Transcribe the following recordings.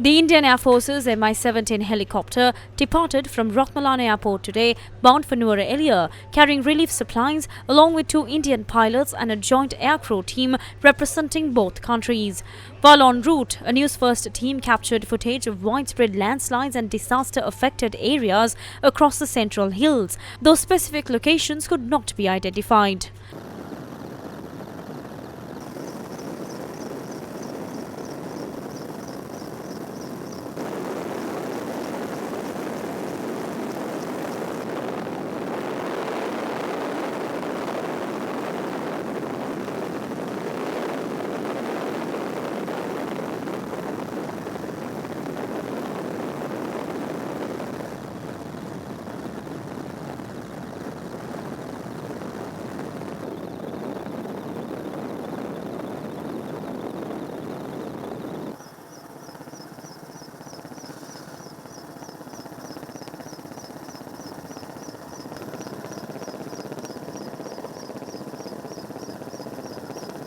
The Indian Air Force's Mi-17 helicopter departed from Rotmalana Airport today, bound for Nuwara, carrying relief supplies along with 2 Indian pilots and a joint aircrew team representing both countries. While en route, a Newsfirst team captured footage of widespread landslides and disaster-affected areas across the central hills, though specific locations could not be identified.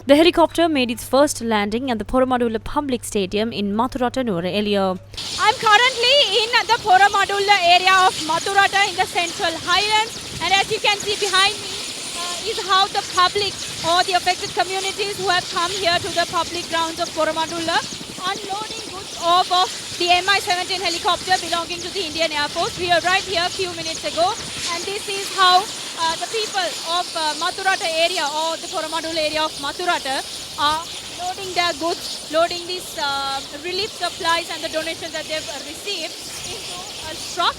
The helicopter made its first landing at the Poromadulla Public Stadium in Maturata, Nuwara. I'm currently in the Poromadulla area of Maturata in the Central Highlands, and as you can see behind me is how the public or the affected communities who have come here to the public grounds of Poromadulla unloading goods off of the Mi-17 helicopter belonging to the Indian Air Force. We arrived here a few minutes ago, and this is how the people of Maturata area or the Poromadulla area of Maturata are loading their goods, loading these relief supplies and the donations that they've received into a truck,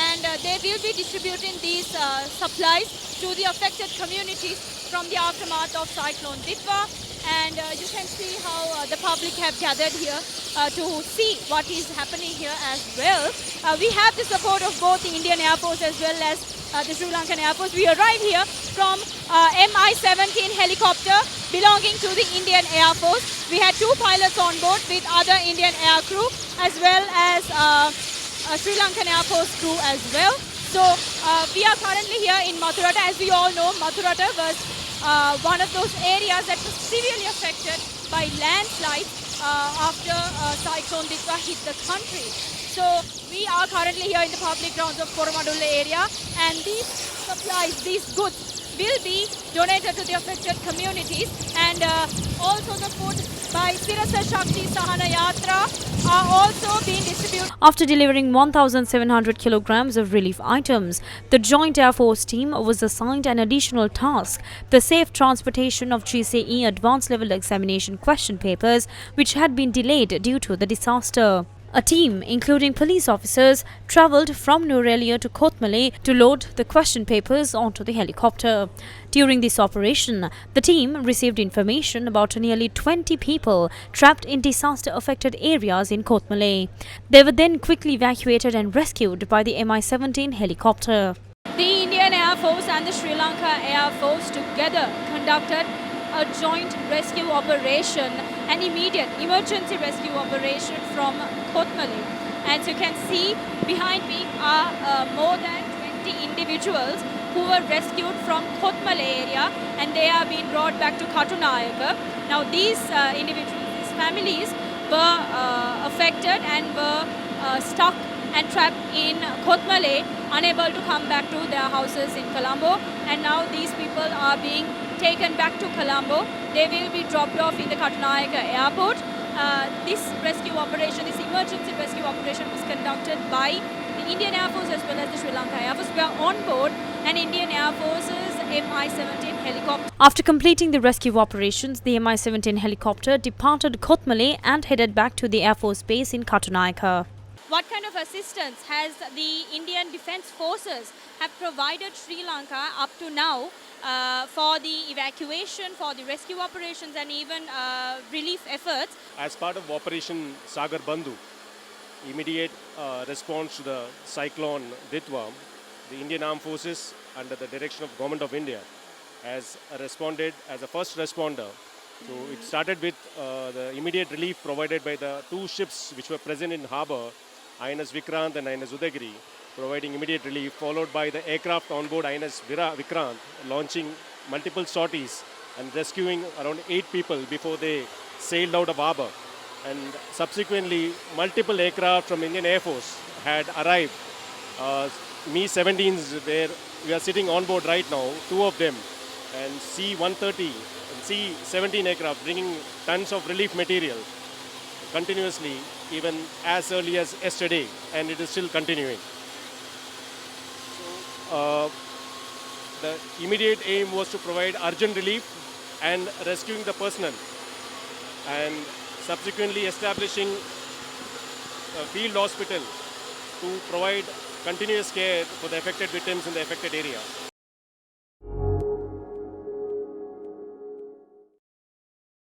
and they will be distributing these supplies to the affected communities from the aftermath of Cyclone Ditwa. And you can see how the public have gathered here to see what is happening here as well. We have the support of both the Indian Air Force as well as the Sri Lankan Air Force. We arrived here from Mi-17 helicopter belonging to the Indian Air Force. We had 2 pilots on board with other Indian air crew as well as Sri Lankan Air Force crew as well. So we are currently here in Maturata. As we all know, Maturata was one of those areas that was severely affected by landslides after Cyclone Ditwa hit the country. So we are currently here in the public grounds of Poromadulla area, and these supplies, these goods will be donated to the affected communities, and also the food by Sirasa Shakti Sahana Yatra are also being distributed. After delivering 1,700 kilograms of relief items, the Joint Air Force team was assigned an additional task: the safe transportation of GCE Advanced Level Examination question papers, which had been delayed due to the disaster. A team, including police officers, travelled from Nuwara to Kothmale to load the question papers onto the helicopter. During this operation, the team received information about nearly 20 people trapped in disaster-affected areas in Kothmale. They were then quickly evacuated and rescued by the Mi-17 helicopter. The Indian Air Force and the Sri Lanka Air Force together conducted a joint rescue operation, an immediate emergency rescue operation from Kothmale. As you can see behind me are more than 20 individuals who were rescued from Kothmale area, and they are being brought back to Katunayaka. Now these individuals, these families were affected and were stuck and trapped in Kothmale, unable to come back to their houses in Colombo, and now these people are being taken back to Colombo. They will be dropped off in the Katunayaka airport. This rescue operation, this emergency rescue operation was conducted by the Indian Air Force as well as the Sri Lanka Air Force. We are on board an Indian Air Force's Mi-17 helicopter. After completing the rescue operations, the Mi-17 helicopter departed Kothmale and headed back to the Air Force base in Katunayaka. What kind of assistance has the Indian Defence Forces have provided Sri Lanka up to now for the evacuation, for the rescue operations and even relief efforts? As part of Operation Sagar Bandhu, immediate response to the cyclone Ditwa, the Indian Armed Forces under the direction of Government of India has responded as a first responder. So it started with the immediate relief provided by the 2 ships which were present in harbour, INS Vikrant and INS Udayagiri, providing immediate relief, followed by the aircraft on board INS Vikrant, launching multiple sorties and rescuing around 8 people before they sailed out of harbour. and subsequently multiple aircraft from Indian Air Force had arrived. Mi-17s, where we are sitting on board right now, two of them, and C-130 and C-17 aircraft bringing tons of relief material continuously, even as early as yesterday, and it is still continuing. The immediate aim was to provide urgent relief and rescuing the personnel, and subsequently establishing a field hospital to provide continuous care for the affected victims in the affected area.